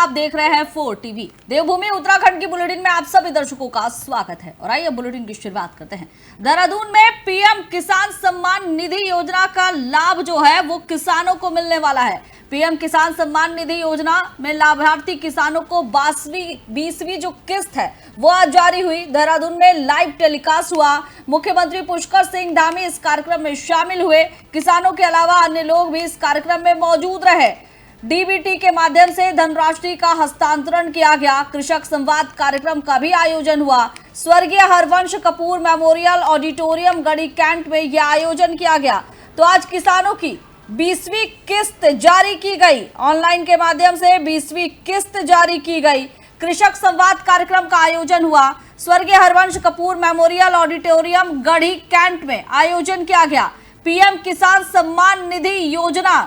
आप देख रहे हैं 4 टीवी। देवभूमि उत्तराखंड की बुलेटिन में आप सभी दर्शकों का स्वागत है और आइए बुलेटिन की शुरुआत करते हैं। देहरादून में पीएम किसान सम्मान निधि योजना का लाभ जो है वो किसानों को मिलने वाला है। पीएम किसान सम्मान निधि योजना में लाभार्थी किसानों को 20वीं जो किस्त है वो आज जारी हुई। देहरादून में लाइव टेलीकास्ट हुआ। मुख्यमंत्री पुष्कर सिंह धामी इस कार्यक्रम में शामिल हुए। किसानों के अलावा अन्य लोग भी इस कार्यक्रम में मौजूद रहे। डीबीटी के माध्यम से धनराशि का हस्तांतरण किया गया। कृषक संवाद कार्यक्रम का भी आयोजन हुआ। स्वर्गीय हरवंश कपूर मेमोरियल ऑडिटोरियम गढ़ी कैंट में यह आयोजन किया गया। तो आज किसानों की 20वीं किस्त जारी की गई। ऑनलाइन के माध्यम से 20वीं किस्त जारी की गई। कृषक संवाद कार्यक्रम का आयोजन हुआ। स्वर्गीय हरवंश कपूर मेमोरियल ऑडिटोरियम गढ़ी कैंट में आयोजन किया गया। पीएम किसान सम्मान निधि योजना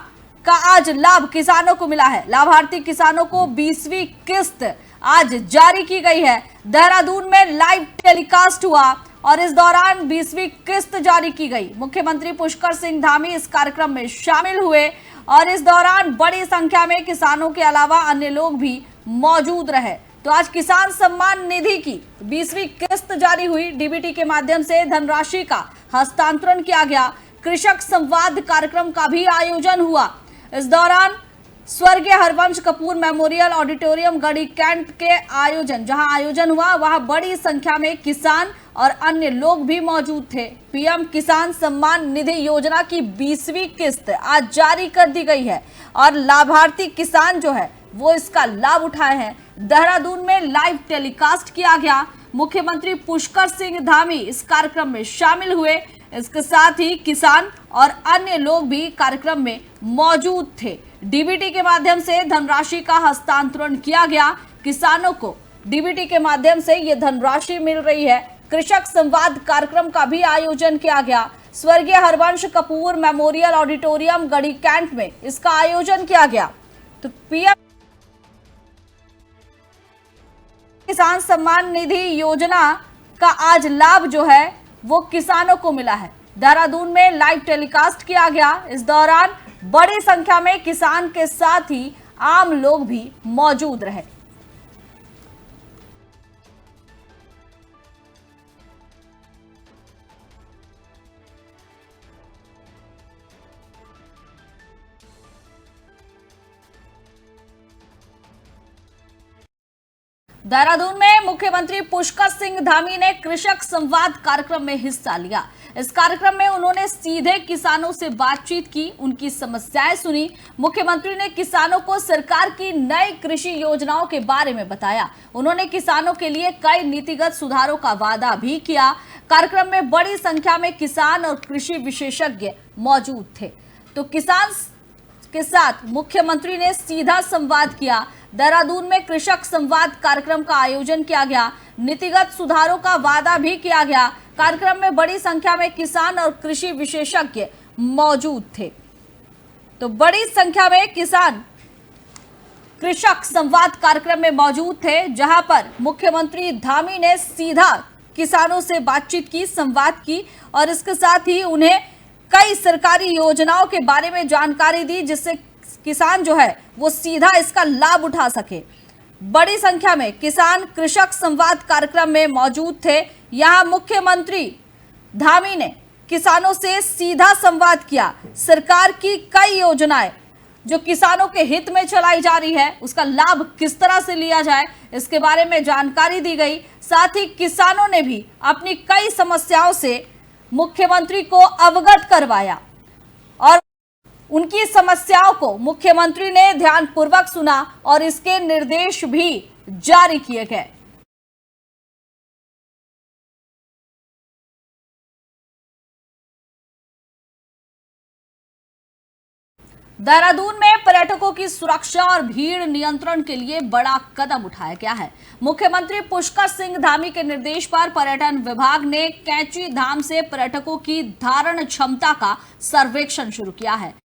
का आज लाभ किसानों को मिला है। लाभार्थी किसानों को 20वीं किस्त आज जारी की गई है। देहरादून में लाइव टेलीकास्ट हुआ और इस दौरान 20वीं किस्त जारी की गई। मुख्यमंत्री पुष्कर सिंह धामी इस कार्यक्रम में शामिल हुए और इस दौरान बड़ी संख्या में किसानों के अलावा अन्य लोग भी मौजूद रहे। तो आज किसान सम्मान निधि की 20वीं किस्त जारी हुई। डीबीटी के माध्यम से धनराशि का हस्तांतरण किया गया। कृषक संवाद कार्यक्रम का भी आयोजन हुआ। इस दौरान स्वर्गीय हरवंश कपूर मेमोरियल ऑडिटोरियम गढ़ी कैंट के जहां आयोजन हुआ वहां बड़ी संख्या में किसान और अन्य लोग भी मौजूद थे। पीएम किसान सम्मान निधि योजना की 20वीं किस्त आज जारी कर दी गई है और लाभार्थी किसान जो है वो इसका लाभ उठाए हैं। देहरादून में लाइव टेलीकास्ट किया गया। मुख्यमंत्री पुष्कर सिंह धामी इस कार्यक्रम में शामिल हुए। इसके साथ ही किसान और अन्य लोग भी कार्यक्रम में मौजूद थे। डीबीटी के माध्यम से धनराशि का हस्तांतरण किया गया। किसानों को डीबीटी के माध्यम से ये धनराशि मिल रही है। कृषक संवाद कार्यक्रम का भी आयोजन किया गया। स्वर्गीय हरवंश कपूर मेमोरियल ऑडिटोरियम गढ़ी कैंट में इसका आयोजन किया गया। तो पीएम किसान सम्मान निधि योजना का आज लाभ जो है वो किसानों को मिला है। देहरादून में लाइव टेलीकास्ट किया गया। इस दौरान बड़ी संख्या में किसान के साथ ही आम लोग भी मौजूद रहे। देहरादून में मुख्यमंत्री पुष्कर सिंह धामी ने कृषक संवाद कार्यक्रम में हिस्सा लिया। इस कार्यक्रम में उन्होंने सीधे किसानों से बातचीत की, उनकी समस्याएं सुनी। मुख्यमंत्री ने किसानों को सरकार की नई कृषि योजनाओं के बारे में बताया। उन्होंने किसानों के लिए कई नीतिगत सुधारों का वादा भी किया। कार्यक्रम में बड़ी संख्या में किसान और कृषि विशेषज्ञ मौजूद थे। तो किसान के साथ मुख्यमंत्री ने सीधा संवाद किया। देहरादून में कृषक संवाद कार्यक्रम का आयोजन किया गया। नीतिगत सुधारों का वादा भी किया गया। कार्यक्रम में बड़ी संख्या में किसान और कृषि विशेषज्ञ मौजूद थे। तो बड़ी संख्या में किसान कृषक संवाद कार्यक्रम में मौजूद थे, जहां पर मुख्यमंत्री धामी ने सीधा किसानों से बातचीत की, संवाद की और इसके साथ ही उन्हें कई सरकारी योजनाओं के बारे में जानकारी दी, जिससे किसान जो है वो सीधा इसका लाभ उठा सके। बड़ी संख्या में किसान कृषक संवाद कार्यक्रम में मौजूद थे। यहां मुख्यमंत्री धामी ने किसानों से सीधा संवाद किया। सरकार की कई योजनाएं जो किसानों के हित में चलाई जा रही है उसका लाभ किस तरह से लिया जाए इसके बारे में जानकारी दी गई। साथ ही किसानों ने भी अपनी कई समस्याओं से मुख्यमंत्री को अवगत करवाया और उनकी समस्याओं को मुख्यमंत्री ने ध्यानपूर्वक सुना और इसके निर्देश भी जारी किए गए। देहरादून में पर्यटकों की सुरक्षा और भीड़ नियंत्रण के लिए बड़ा कदम उठाया गया है। मुख्यमंत्री पुष्कर सिंह धामी के निर्देश पर पर्यटन विभाग ने कैंची धाम से पर्यटकों की धारण क्षमता का सर्वेक्षण शुरू किया है।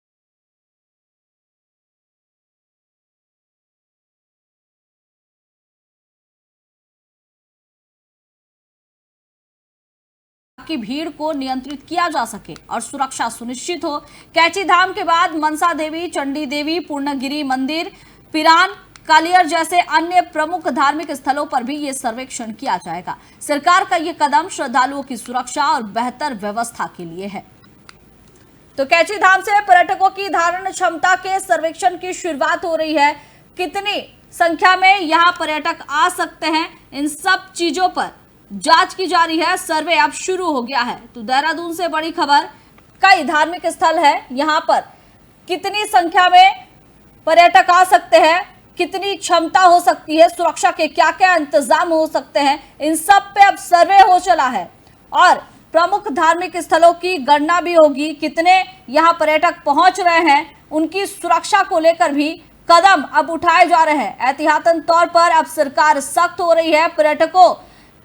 की भीड़ को नियंत्रित किया जा सके और सुरक्षा सुनिश्चित हो। कैंची धाम के बाद मनसा देवी, चंडी देवी, पूर्णगिरी मंदिर, पिरान, कालियर जैसे अन्य प्रमुख धार्मिक स्थलों पर भी ये सर्वेक्षण किया जाएगा। सरकार का ये कदम श्रद्धालुओं की सुरक्षा और बेहतर व्यवस्था के लिए है। तो कैची धाम से पर्यटकों की धारण क्षमता के सर्वेक्षण की शुरुआत हो रही है। कितनी संख्या में यहाँ पर्यटक आ सकते हैं, इन सब चीजों पर जांच की जा रही है। सर्वे अब शुरू हो गया है। तो देहरादून से बड़ी खबर, कई धार्मिक स्थल है, यहाँ पर कितनी संख्या में पर्यटक आ सकते हैं, कितनी क्षमता हो सकती है, सुरक्षा के क्या क्या इंतजाम हो सकते हैं, इन सब पे अब सर्वे हो चला है और प्रमुख धार्मिक स्थलों की गणना भी होगी। कितने यहाँ पर्यटक पहुंच रहे हैं, उनकी सुरक्षा को लेकर भी कदम अब उठाए जा रहे हैं। एहतियातन तौर पर अब सरकार सख्त हो रही है। पर्यटकों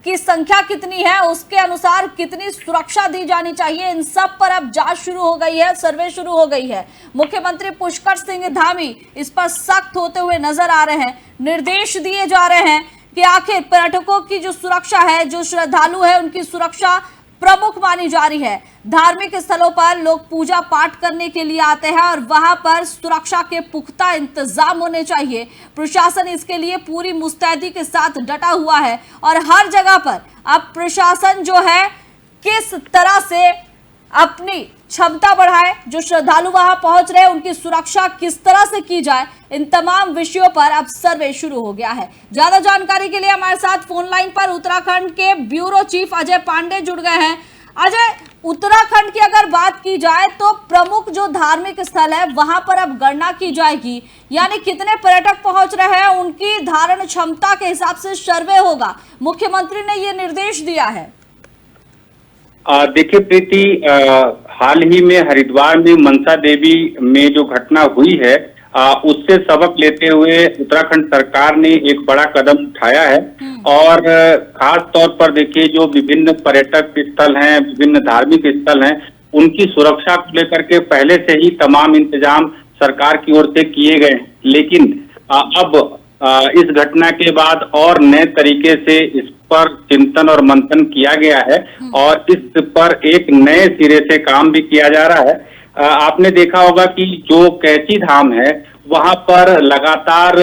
की संख्या कितनी है, उसके अनुसार कितनी सुरक्षा दी जानी चाहिए, इन सब पर अब जांच शुरू हो गई है, सर्वे शुरू हो गई है। मुख्यमंत्री पुष्कर सिंह धामी इस पर सख्त होते हुए नजर आ रहे हैं। निर्देश दिए जा रहे हैं कि आखिर पर्यटकों की जो सुरक्षा है, जो श्रद्धालु है, उनकी सुरक्षा प्रमुख मानी जा रही है। धार्मिक स्थलों पर लोग पूजा पाठ करने के लिए आते हैं और वहां पर सुरक्षा के पुख्ता इंतजाम होने चाहिए। प्रशासन इसके लिए पूरी मुस्तैदी के साथ डटा हुआ है और हर जगह पर अब प्रशासन जो है किस तरह से अपनी क्षमता बढ़ाए, जो श्रद्धालु वहां पहुंच रहे हैं उनकी सुरक्षा किस तरह से की जाए, इन तमाम विषयों पर अब सर्वे शुरू हो गया है। ज्यादा जानकारी के लिए हमारे साथ फोन लाइन पर उत्तराखंड के ब्यूरो चीफ अजय पांडे जुड़ गए हैं। अजय, उत्तराखंड की अगर बात की जाए तो प्रमुख जो धार्मिक स्थल है वहां पर अब गणना की जाएगी, यानी कितने पर्यटक पहुंच रहे हैं, उनकी धारण क्षमता के हिसाब से सर्वे होगा। मुख्यमंत्री ने ये निर्देश दिया है। देखिए प्रीति, हाल ही में हरिद्वार में मनसा देवी में जो घटना हुई है उससे सबक लेते हुए उत्तराखंड सरकार ने एक बड़ा कदम उठाया है और खास तौर पर देखिए जो विभिन्न पर्यटक स्थल हैं, विभिन्न धार्मिक स्थल हैं, उनकी सुरक्षा को लेकर के पहले से ही तमाम इंतजाम सरकार की ओर से किए गए। लेकिन अब इस घटना के बाद और नए तरीके से इस पर चिंतन और मंथन किया गया है और इस पर एक नए सिरे से काम भी किया जा रहा है। आपने देखा होगा कि जो कैची धाम है वहां पर लगातार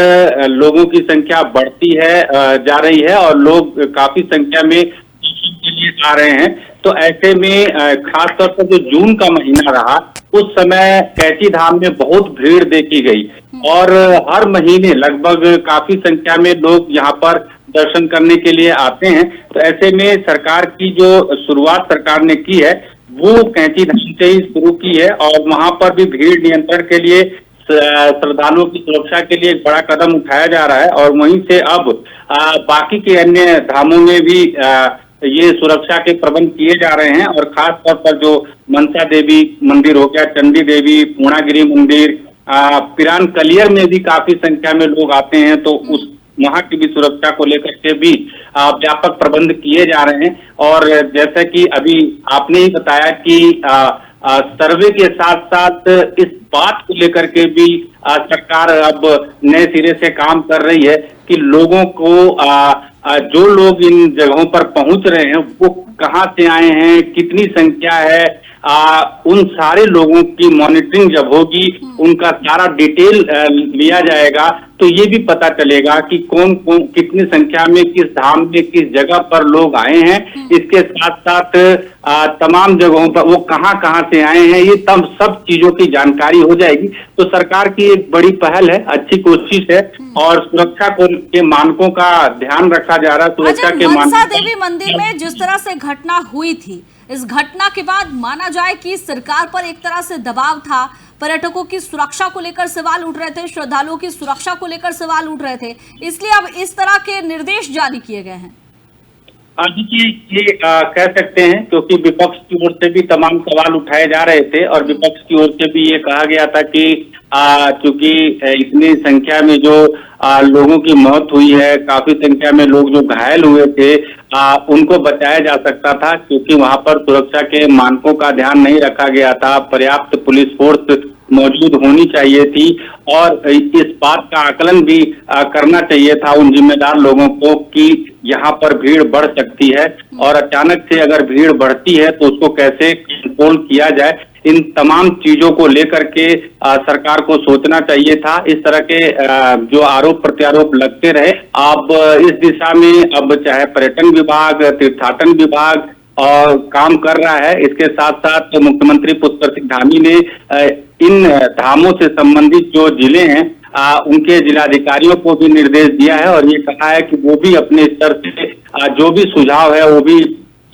लोगों की संख्या बढ़ती है जा रही है और लोग काफी संख्या में के लिए आ रहे हैं। तो ऐसे में खास तौर पर जो जून का महीना रहा उस समय कैची धाम में बहुत भीड़ देखी गई और हर महीने लगभग काफी संख्या में लोग यहाँ पर दर्शन करने के लिए आते हैं। तो ऐसे में सरकार की जो शुरुआत सरकार ने की है वो कैची धाम से ही शुरू की है और वहां पर भी भीड़ नियंत्रण के लिए श्रद्धालुओं की सुरक्षा के लिए एक बड़ा कदम उठाया जा रहा है और वहीं से अब बाकी के अन्य धामों में भी ये सुरक्षा के प्रबंध किए जा रहे हैं और खास तौर पर जो मनसा देवी मंदिर हो गया, चंडी देवी, पूर्णागिरी मंदिर, पिरान कलियर में भी काफी संख्या में लोग आते हैं, तो उस वहां की भी सुरक्षा को लेकर के भी व्यापक प्रबंध किए जा रहे हैं। और जैसा कि अभी आपने ही बताया कि सर्वे के साथ साथ इस बात को लेकर के भी सरकार अब नए सिरे से काम कर रही है कि लोगों को जो लोग इन जगहों पर पहुंच रहे हैं वो कहाँ से आए हैं, कितनी संख्या है, उन सारे लोगों की मॉनिटरिंग जब होगी, उनका सारा डिटेल लिया जाएगा तो ये भी पता चलेगा कि कौन कौन कितनी संख्या में किस धाम में किस जगह पर लोग आए हैं। इसके साथ साथ तमाम जगहों पर वो कहाँ कहाँ से आए हैं, ये सब चीजों की जानकारी हो जाएगी। तो सरकार की एक बड़ी पहल है, अच्छी कोशिश है और सुरक्षा के मानकों का ध्यान रखा जा रहा है। सुरक्षा के मनसा देवी मंदिर में जिस तरह से घटना हुई थी, इस घटना के बाद माना जाए कि सरकार पर एक तरह से दबाव था, पर्यटकों की सुरक्षा को लेकर सवाल उठ रहे थे, श्रद्धालुओं की सुरक्षा को लेकर सवाल उठ रहे थे, इसलिए अब इस तरह के निर्देश जारी किए गए हैं। ये कह सकते हैं क्योंकि विपक्ष की ओर से भी तमाम सवाल उठाए जा रहे थे और विपक्ष की ओर से भी ये कहा गया था कि क्योंकि इतनी संख्या में जो लोगों की मौत हुई है, काफी संख्या में लोग जो घायल हुए थे उनको बचाया जा सकता था क्योंकि वहां पर सुरक्षा के मानकों का ध्यान नहीं रखा गया था, पर्याप्त पुलिस फोर्स मौजूद होनी चाहिए थी और इस बात का आकलन भी करना चाहिए था उन जिम्मेदार लोगों को कि यहाँ पर भीड़ बढ़ सकती है और अचानक से अगर भीड़ बढ़ती है तो उसको कैसे कंट्रोल किया जाए। इन तमाम चीजों को लेकर के सरकार को सोचना चाहिए था। इस तरह के जो आरोप प्रत्यारोप लगते रहे, अब इस दिशा में अब चाहे पर्यटन विभाग, तीर्थाटन विभाग और काम कर रहा है। इसके साथ साथ मुख्यमंत्री पुष्कर सिंह धामी ने इन धामों से संबंधित जो जिले हैं उनके जिलाधिकारियों को भी निर्देश दिया है और ये कहा है कि वो भी अपने स्तर से जो भी सुझाव है वो भी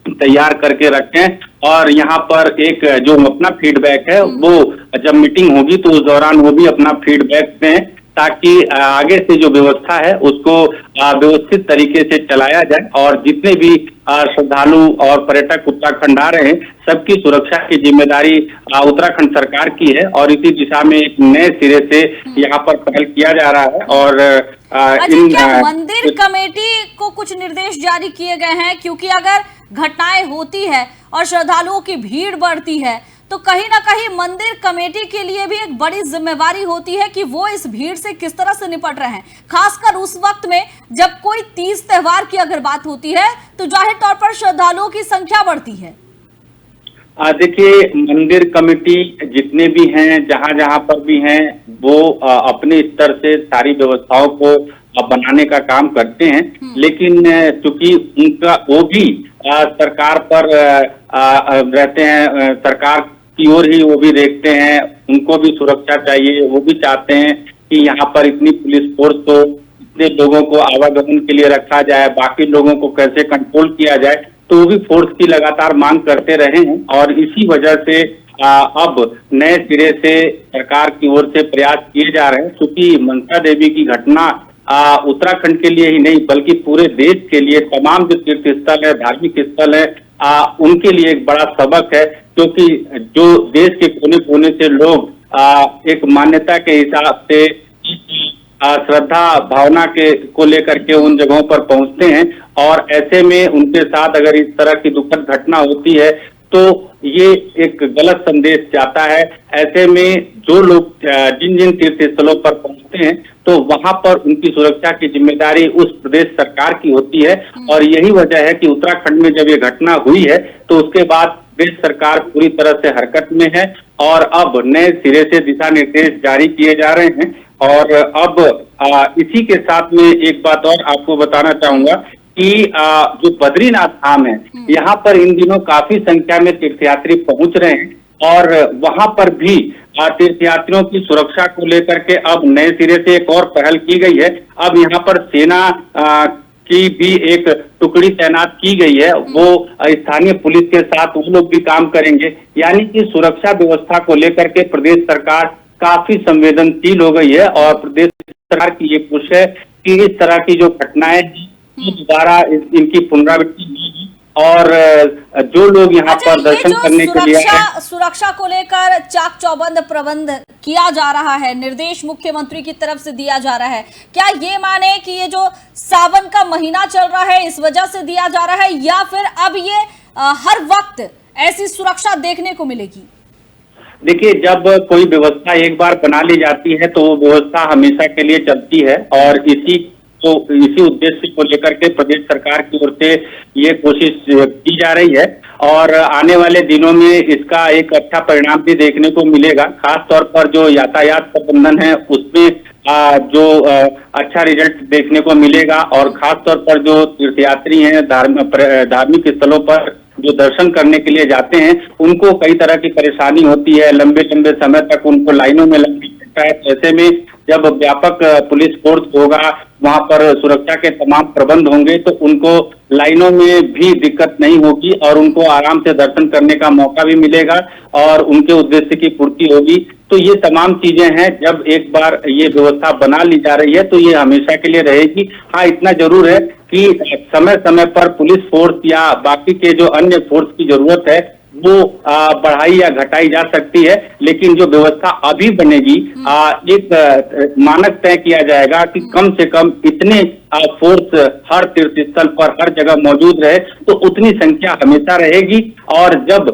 तैयार करके रखें और यहाँ पर एक जो अपना फीडबैक है वो जब मीटिंग होगी तो उस दौरान वो भी अपना फीडबैक दें ताकि आगे से जो व्यवस्था है उसको व्यवस्थित तरीके से चलाया जाए और जितने भी श्रद्धालु और पर्यटक उत्तराखंड आ रहे हैं सबकी सुरक्षा की जिम्मेदारी उत्तराखंड सरकार की है और इसी दिशा में एक नए सिरे से यहाँ पर पहल किया जा रहा है। और क्या मंदिर कमेटी को कुछ निर्देश जारी किए गए हैं? क्योंकि अगर घटनाएं होती है और श्रद्धालुओं की भीड़ बढ़ती है तो कहीं ना कहीं मंदिर कमेटी के लिए भी एक बड़ी जिम्मेवारी होती है कि वो इस भीड़ से किस तरह से निपट रहे हैं, खासकर उस वक्त में जब कोई तीज त्योहार की अगर बात होती है तो जाहिर तौर पर श्रद्धालुओं की संख्या बढ़ती है। देखिए, मंदिर कमेटी जितने भी हैं, जहां जहां पर भी हैं, वो अपने स्तर से सारी व्यवस्थाओं को बनाने का काम करते हैं, लेकिन चूंकि उनका वो भी सरकार पर रहते हैं, सरकार की ओर ही वो भी देखते हैं, उनको भी सुरक्षा चाहिए। वो भी चाहते हैं कि यहाँ पर इतनी पुलिस फोर्स हो, इतने लोगों को आवागमन के लिए रखा जाए, बाकी लोगों को कैसे कंट्रोल किया जाए, तो वो भी फोर्स की लगातार मांग करते रहे हैं और इसी वजह से अब नए सिरे से सरकार की ओर से प्रयास किए जा रहे हैं। क्योंकि मनसा देवी की घटना उत्तराखंड के लिए ही नहीं बल्कि पूरे देश के लिए, तमाम जो तीर्थ स्थल है, धार्मिक स्थल है, उनके लिए एक बड़ा सबक है। क्योंकि जो देश के कोने कोने से लोग एक मान्यता के हिसाब से श्रद्धा भावना के को लेकर के उन जगहों पर पहुंचते हैं और ऐसे में उनके साथ अगर इस तरह की दुखद घटना होती है तो ये एक गलत संदेश जाता है। ऐसे में जो लोग जिन जिन तीर्थ स्थलों पर पहुंचते हैं तो वहां पर उनकी सुरक्षा की जिम्मेदारी उस प्रदेश सरकार की होती है और यही वजह है कि उत्तराखंड में जब ये घटना हुई है तो उसके बाद प्रदेश सरकार पूरी तरह से हरकत में है और अब नए सिरे से दिशा निर्देश जारी किए जा रहे हैं। और अब इसी के साथ में एक बात और आपको बताना चाहूंगा कि जो बद्रीनाथ धाम है, यहाँ पर इन दिनों काफी संख्या में तीर्थयात्री पहुंच रहे हैं और वहां पर भी तीर्थयात्रियों की सुरक्षा को लेकर के अब नए सिरे से एक और पहल की गई है। अब यहाँ पर सेना की भी एक टुकड़ी तैनात की गई है, वो स्थानीय पुलिस के साथ वो लोग भी काम करेंगे। यानी कि सुरक्षा व्यवस्था को लेकर के प्रदेश सरकार काफी संवेदनशील हो गई है और प्रदेश सरकार की ये कोशिश है कि इस तरह की जो घटनाएं दोबारा इनकी पुनरावृत्ति होगी और जो लोग यहाँ पर दर्शन करने के लिए सुरक्षा को लेकर चाक चौबंद प्रबंध किया जा रहा है, निर्देश मुख्यमंत्री की तरफ से दिया जा रहा है, क्या ये माने कि ये जो सावन का महीना चल रहा है इस वजह से दिया जा रहा है या फिर अब ये हर वक्त ऐसी सुरक्षा देखने को मिलेगी? देखिए, जब कोई व्यवस्था एक बार बना ली जाती है तो वो व्यवस्था हमेशा के लिए चलती है और इसी उद्देश्य को लेकर के प्रदेश सरकार की ओर से ये कोशिश की जा रही है और आने वाले दिनों में इसका एक अच्छा परिणाम भी देखने को मिलेगा। खास तौर पर जो यातायात प्रबंधन है उसमें जो अच्छा रिजल्ट देखने को मिलेगा और खास तौर पर जो तीर्थयात्री हैं धार्मिक स्थलों पर जो दर्शन करने के लिए जाते हैं उनको कई तरह की परेशानी होती है, लंबे लंबे समय तक उनको लाइनों में लगना पड़ता है। ऐसे में जब व्यापक पुलिस फोर्स होगा, वहां पर सुरक्षा के तमाम प्रबंध होंगे तो उनको लाइनों में भी दिक्कत नहीं होगी और उनको आराम से दर्शन करने का मौका भी मिलेगा और उनके उद्देश्य की पूर्ति होगी। तो ये तमाम चीजें हैं, जब एक बार ये व्यवस्था बना ली जा रही है तो ये हमेशा के लिए रहेगी। हाँ, इतना जरूर है कि समय समय पर पुलिस फोर्स या बाकी के जो अन्य फोर्स की जरूरत है वो बढ़ाई या घटाई जा सकती है, लेकिन जो व्यवस्था अभी बनेगी एक मानक तय किया जाएगा कि कम से कम इतने फोर्स हर तीर्थ स्थल पर हर जगह मौजूद रहे तो उतनी संख्या हमेशा रहेगी और जब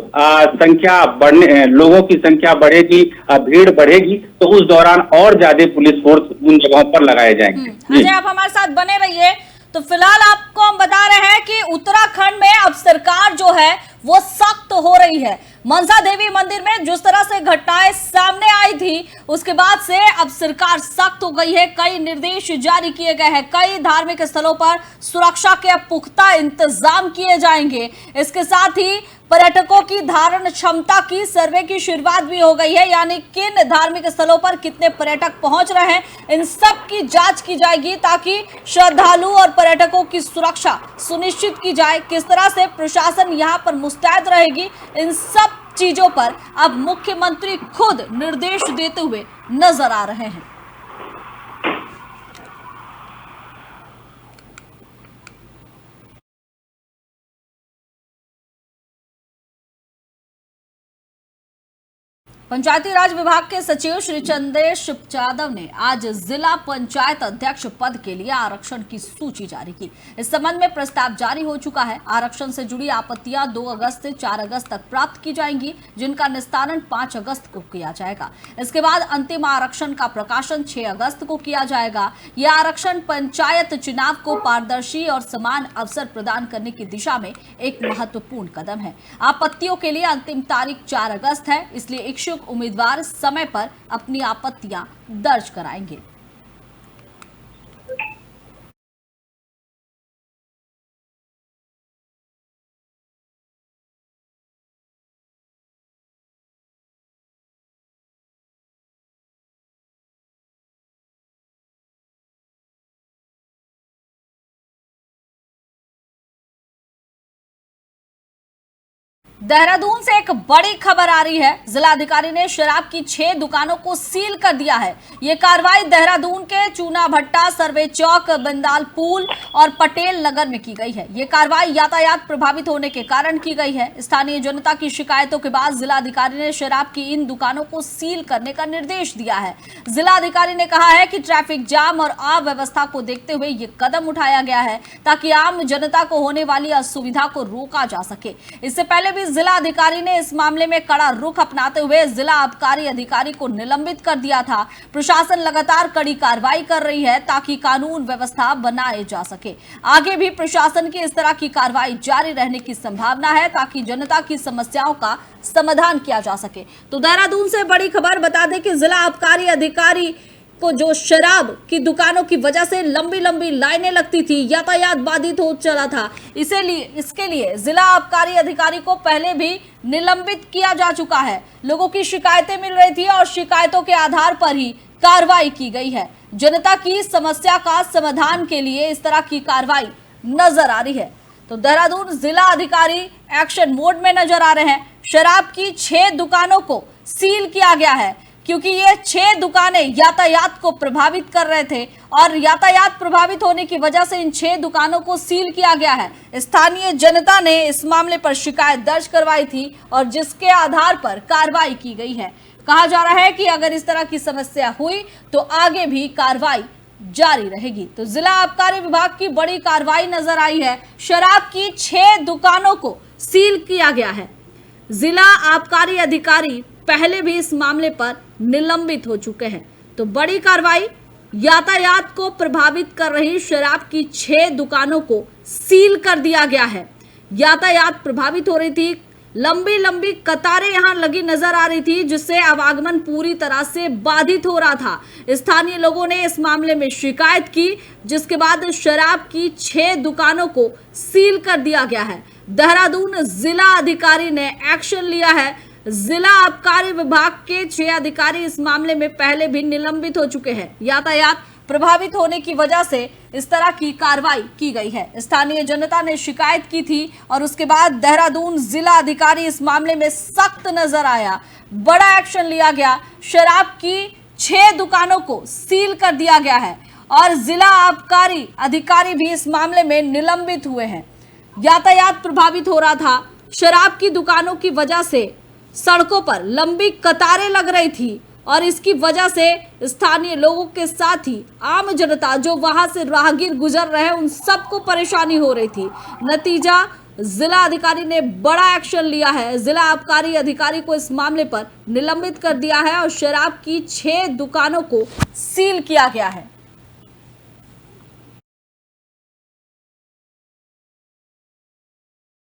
संख्या बढ़ने लोगों की संख्या बढ़ेगी, भीड़ बढ़ेगी तो उस दौरान और ज्यादा पुलिस फोर्स उन जगहों पर लगाए जाएंगे। अजय, आप हमारे साथ बने रहिए। तो फिलहाल आपको हम बता रहे हैं कि उत्तराखंड में अब सरकार जो है वो सख्त हो रही है। मनसा देवी मंदिर में जिस तरह से घटनाएं सामने आई थी उसके बाद से अब सरकार सख्त हो गई है। कई निर्देश जारी किए गए हैं। कई धार्मिक स्थलों पर सुरक्षा के अब पुख्ता इंतजाम किए जाएंगे। इसके साथ ही पर्यटकों की धारण क्षमता की सर्वे की शुरुआत भी हो गई है, यानी किन धार्मिक स्थलों पर कितने पर्यटक पहुंच रहे हैं इन सब की जांच की जाएगी ताकि श्रद्धालु और पर्यटकों की सुरक्षा सुनिश्चित की जाए। किस तरह से प्रशासन यहां पर मुस्तैद रहेगी, इन सब चीजों पर अब मुख्यमंत्री खुद निर्देश देते हुए नजर आ रहे हैं। पंचायती राज विभाग के सचिव श्री चंदेश यादव ने आज जिला पंचायत अध्यक्ष पद के लिए आरक्षण की सूची जारी की। इस संबंध में प्रस्ताव जारी हो चुका है। आरक्षण से जुड़ी आपत्तियां 2 अगस्त से 4 अगस्त तक प्राप्त की जाएंगी, जिनका निस्तारण 5 अगस्त को किया जाएगा। इसके बाद अंतिम आरक्षण का प्रकाशन 6 अगस्त को किया जाएगा। यह आरक्षण पंचायत चुनाव को पारदर्शी और समान अवसर प्रदान करने की दिशा में एक महत्वपूर्ण कदम है। आपत्तियों के लिए अंतिम तारीख 4 अगस्त है, इसलिए इच्छुक उम्मीदवार समय पर अपनी आपत्तियां दर्ज कराएंगे। देहरादून से एक बड़ी खबर आ रही है। जिलाधिकारी ने शराब की 6 दुकानों को सील कर दिया है। ये कार्रवाई देहरादून के चूना भट्टा, सर्वे चौक, बिंदाल पुल और पटेल नगर में की गई है। ये कार्रवाई यातायात प्रभावित होने के कारण की गई है। स्थानीय जनता की शिकायतों के बाद जिलाधिकारी ने शराब की इन दुकानों को सील करने का निर्देश दिया है। जिलाधिकारी ने कहा है कि ट्रैफिक जाम और अव्यवस्था को देखते हुए ये कदम उठाया गया है ताकि आम जनता को होने वाली असुविधा को रोका जा सके। इससे पहले भी जिला अधिकारी ने इस मामले में कड़ा रुख अपनाते हुए जिला आबकारी अधिकारी को निलंबित कर दिया था। प्रशासन लगातार कड़ी कार्रवाई कर रही है ताकि कानून व्यवस्था बनाए जा सके। आगे भी प्रशासन की इस तरह की कार्रवाई जारी रहने की संभावना है ताकि जनता की समस्याओं का समाधान किया जा सके। तो देहरादून से बड़ी खबर बता दें कि जिला आबकारी अधिकारी को जो शराब की दुकानों की वजह से लंबी लंबी लाइनें लगती थी, यातायात बाधित हो चला था, इसके लिए जिला आबकारी अधिकारी को पहले भी निलंबित किया जा चुका है। लोगों की शिकायतें मिल रही थी और शिकायतों के आधार पर ही कार्रवाई की गई है। जनता की समस्या का समाधान के लिए इस तरह की कार्रवाई नजर आ रही है। तो देहरादून जिला अधिकारी एक्शन मोड में नजर आ रहे हैं। शराब की 6 दुकानों को सील किया गया है क्योंकि ये 6 दुकानें यातायात को प्रभावित कर रहे थे और यातायात प्रभावित होने की वजह से इन 6 दुकानों को सील किया गया है। स्थानीय जनता ने इस मामले पर शिकायत दर्ज करवाई थी और जिसके आधार पर कार्रवाई की गई है। कहा जा रहा है कि अगर इस तरह की समस्या हुई तो आगे भी कार्रवाई जारी रहेगी। तो जिला आबकारी विभाग की बड़ी कार्रवाई नजर आई है। शराब की 6 दुकानों को सील किया गया है। जिला आबकारी अधिकारी पहले भी इस मामले पर निलंबित हो चुके हैं। तो बड़ी कार्रवाई, यातायात को प्रभावित कर रही शराब की 6 दुकानों को सील कर दिया गया है। यातायात प्रभावित हो रही थी, लंबी लंबी कतारें यहां लगी नजर आ रही थी जिससे आवागमन पूरी तरह से बाधित हो रहा था। स्थानीय लोगों ने इस मामले में शिकायत की जिसके बाद शराब की 6 दुकानों को सील कर दिया गया है। देहरादून जिला अधिकारी ने एक्शन लिया है। जिला आबकारी विभाग के 6 अधिकारी इस मामले में पहले भी निलंबित हो चुके हैं। यातायात प्रभावित होने की वजह से इस तरह की कार्रवाई की गई है। स्थानीय जनता ने शिकायत की थी और उसके बाद देहरादून जिला अधिकारी इस मामले में सख्त नजर आया, बड़ा एक्शन लिया गया। शराब की 6 दुकानों को सील कर दिया गया है और जिला आबकारी अधिकारी भी इस मामले में निलंबित हुए हैं। यातायात प्रभावित हो रहा था। शराब की दुकानों की वजह से सड़कों पर लंबी कतारें लग रही थी और इसकी वजह से स्थानीय लोगों के साथ ही आम जनता जो वहां से राहगीर गुजर रहे हैं उन सबको परेशानी हो रही थी। नतीजा, जिला अधिकारी ने बड़ा एक्शन लिया है। जिला आबकारी अधिकारी को इस मामले पर निलंबित कर दिया है और शराब की 6 दुकानों को सील किया गया है।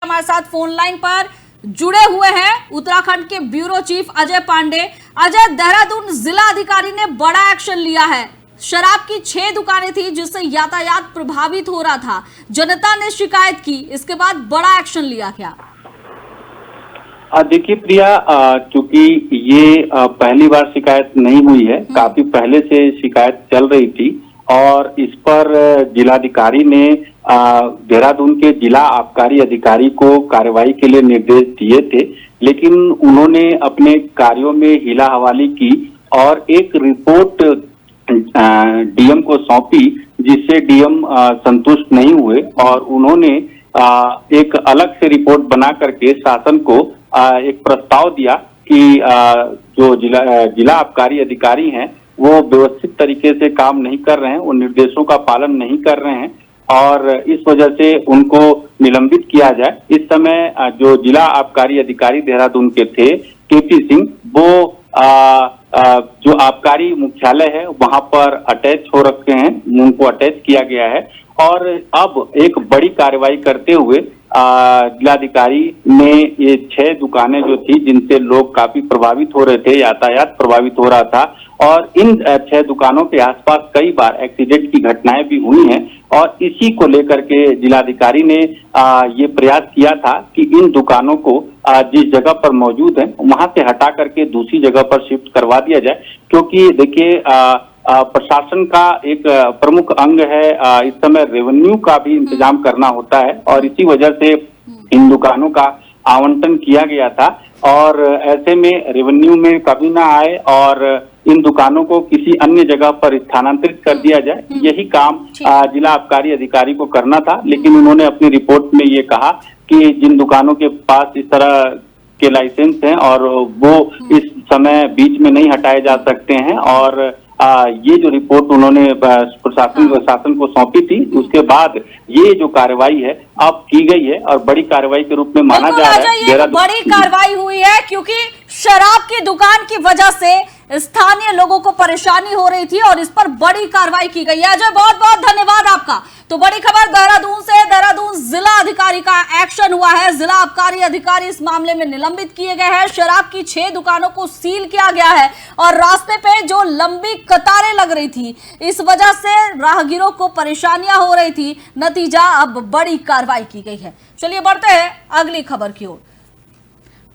हमारे साथ फोन लाइन पर जुड़े हुए हैं उत्तराखंड के ब्यूरो चीफ अजय पांडे। अजय, देहरादून जिला अधिकारी ने बड़ा एक्शन लिया है। शराब की 6 दुकानें थी जिससे यातायात प्रभावित हो रहा था, जनता ने शिकायत की, इसके बाद बड़ा एक्शन लिया क्या? देखिए प्रिया, चूंकि ये पहली बार शिकायत नहीं हुई है, काफी पहले से शिकायत चल रही थी और इस पर जिलाधिकारी ने देहरादून के जिला आबकारी अधिकारी को कार्रवाई के लिए निर्देश दिए थे, लेकिन उन्होंने अपने कार्यों में हीला हवाली की और एक रिपोर्ट डीएम को सौंपी, जिससे डीएम संतुष्ट नहीं हुए और उन्होंने एक अलग से रिपोर्ट बना करके शासन को एक प्रस्ताव दिया कि जो जिला आबकारी अधिकारी हैं वो व्यवस्थित तरीके से काम नहीं कर रहे हैं, वो निर्देशों का पालन नहीं कर रहे हैं और इस वजह से उनको निलंबित किया जाए। इस समय जो जिला आबकारी अधिकारी देहरादून के थे केपी सिंह, वो जो आबकारी मुख्यालय है वहां पर अटैच हो रखे हैं, उनको अटैच किया गया है और अब एक बड़ी कार्रवाई करते हुए जिलाधिकारी ने ये 6 दुकानें जो थी जिनसे लोग काफी प्रभावित हो रहे थे, यातायात प्रभावित हो रहा था और इन 6 दुकानों के आसपास कई बार एक्सीडेंट की घटनाएं भी हुई हैं और इसी को लेकर के जिलाधिकारी ने ये प्रयास किया था कि इन दुकानों को जिस जगह पर मौजूद है वहां से हटा करके दूसरी जगह पर शिफ्ट करवा दिया जाए, क्योंकि देखिए प्रशासन का एक प्रमुख अंग है, इस समय रेवेन्यू का भी इंतजाम करना होता है और इसी वजह से इन दुकानों का आवंटन किया गया था और ऐसे में रेवेन्यू में कमी ना आए और इन दुकानों को किसी अन्य जगह पर स्थानांतरित कर दिया जाए, यही काम जिला आबकारी अधिकारी को करना था। लेकिन उन्होंने अपनी रिपोर्ट में ये कहा कि जिन दुकानों के पास इस तरह के लाइसेंस हैं और वो इस समय बीच में नहीं हटाए जा सकते हैं और ये जो रिपोर्ट उन्होंने प्रशासन को सौंपी थी, उसके बाद ये जो कार्रवाई है अब की गई है और बड़ी कार्रवाई के रूप में माना जा रहा है। ये बड़ी कार्रवाई हुई है क्योंकि शराब की दुकान की वजह से स्थानीय लोगों को परेशानी हो रही थी और इस पर बड़ी कार्रवाई की गई है। अजय, बहुत बहुत धन्यवाद आपका। तो बड़ी खबर देहरादून से, देहरादून जिला अधिकारी का एक्शन हुआ है। जिला आबकारी अधिकारी इस मामले में निलंबित किए गए हैं। शराब की 6 दुकानों को सील किया गया है और रास्ते पे जो लंबी कतारें लग रही थी, इस वजह से राहगीरों को परेशानियां हो रही थी। नतीजा, अब बड़ी कार्रवाई की गई है। चलिए बढ़ते हैं अगली खबर की ओर।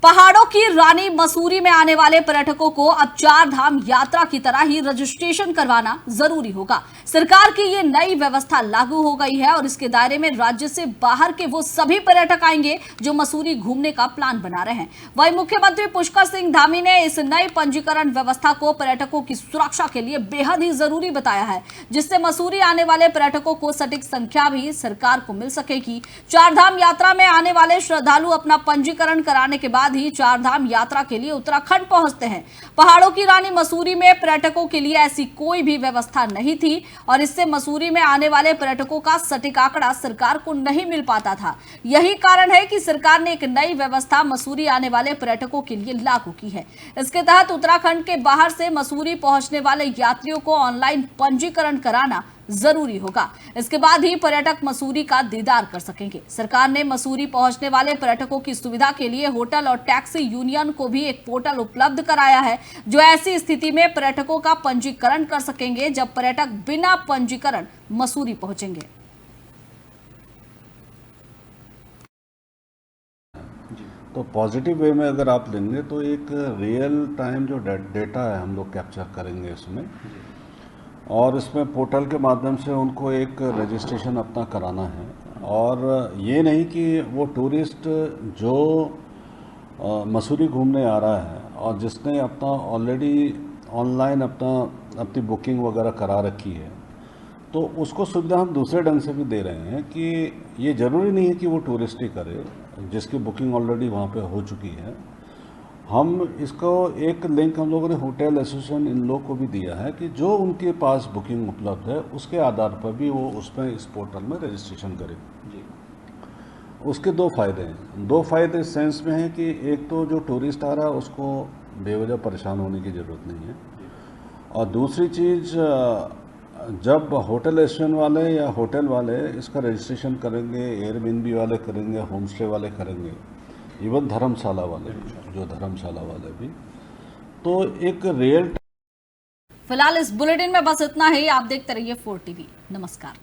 पहाड़ों की रानी मसूरी में आने वाले पर्यटकों को अब 4 धाम यात्रा की तरह ही रजिस्ट्रेशन करवाना जरूरी होगा। सरकार की ये नई व्यवस्था लागू हो गई है और इसके दायरे में राज्य से बाहर के वो सभी पर्यटक आएंगे जो मसूरी घूमने का प्लान बना रहे हैं। वहीं मुख्यमंत्री पुष्कर सिंह धामी ने इस नई पंजीकरण व्यवस्था को पर्यटकों की सुरक्षा के लिए बेहद ही जरूरी बताया है, जिससे मसूरी आने वाले पर्यटकों को सटीक संख्या भी सरकार को मिल सकेगी। 4 धाम यात्रा में आने वाले श्रद्धालु अपना पंजीकरण कराने के बाद ही 4 धाम यात्रा के लिए उत्तराखंड पहुंचते हैं। पहाड़ों की रानी मसूरी में पर्यटकों के लिए ऐसी कोई भी व्यवस्था नहीं थी और इससे मसूरी में आने वाले पर्यटकों का सटीक आंकड़ा सरकार को नहीं मिल पाता था। यही कारण है कि सरकार ने एक नई व्यवस्था मसूरी आने वाले पर्यटकों के लिए लागू की है। इसके तहत उत्तराखंड के बाहर से मसूरी पहुंचने वाले यात्रियों को ऑनलाइन पंजीकरण कराना जरूरी होगा। इसके बाद ही पर्यटक मसूरी का दीदार कर सकेंगे। सरकार ने मसूरी पहुंचने वाले पर्यटकों की सुविधा के लिए होटल और टैक्सी यूनियन को भी एक पोर्टल उपलब्ध कराया है, जो ऐसी स्थिति में पर्यटकों का पंजीकरण कर सकेंगे जब पर्यटक बिना पंजीकरण मसूरी पहुंचेंगे। तो पॉजिटिव वे में अगर आप लेंगे तो एक रियल टाइम जो डेटा है हम लोग कैप्चर करेंगे इसमें, और इसमें पोर्टल के माध्यम से उनको एक रजिस्ट्रेशन अपना कराना है। और ये नहीं कि वो टूरिस्ट जो मसूरी घूमने आ रहा है और जिसने अपना ऑलरेडी ऑनलाइन अपनी बुकिंग वगैरह करा रखी है, तो उसको सुविधा हम दूसरे ढंग से भी दे रहे हैं कि ये ज़रूरी नहीं है कि वो टूरिस्ट ही करे, जिसकी बुकिंग ऑलरेडी वहाँ पे हो चुकी है। हम इसको एक लिंक हम लोगों ने होटल एसोसिएशन इन लोग को भी दिया है कि जो उनके पास बुकिंग उपलब्ध है उसके आधार पर भी वो उसमें इस पोर्टल में रजिस्ट्रेशन करें जी। उसके 2 फ़ायदे हैं। 2 फ़ायदे इस सेंस में हैं कि एक तो जो टूरिस्ट आ रहा है उसको बेवजह परेशान होने की ज़रूरत नहीं है, और दूसरी चीज़ जब होटल रेस्टोरेंट वाले या होटल वाले इसका रजिस्ट्रेशन करेंगे, एयरबीएनबी वाले करेंगे, होम स्टे वाले करेंगे, इवन धर्मशाला वाले भी, जो धर्मशाला वाले भी, तो एक रियल फिलहाल इस बुलेटिन में बस इतना ही। आप देखते रहिए 4 टीवी। नमस्कार।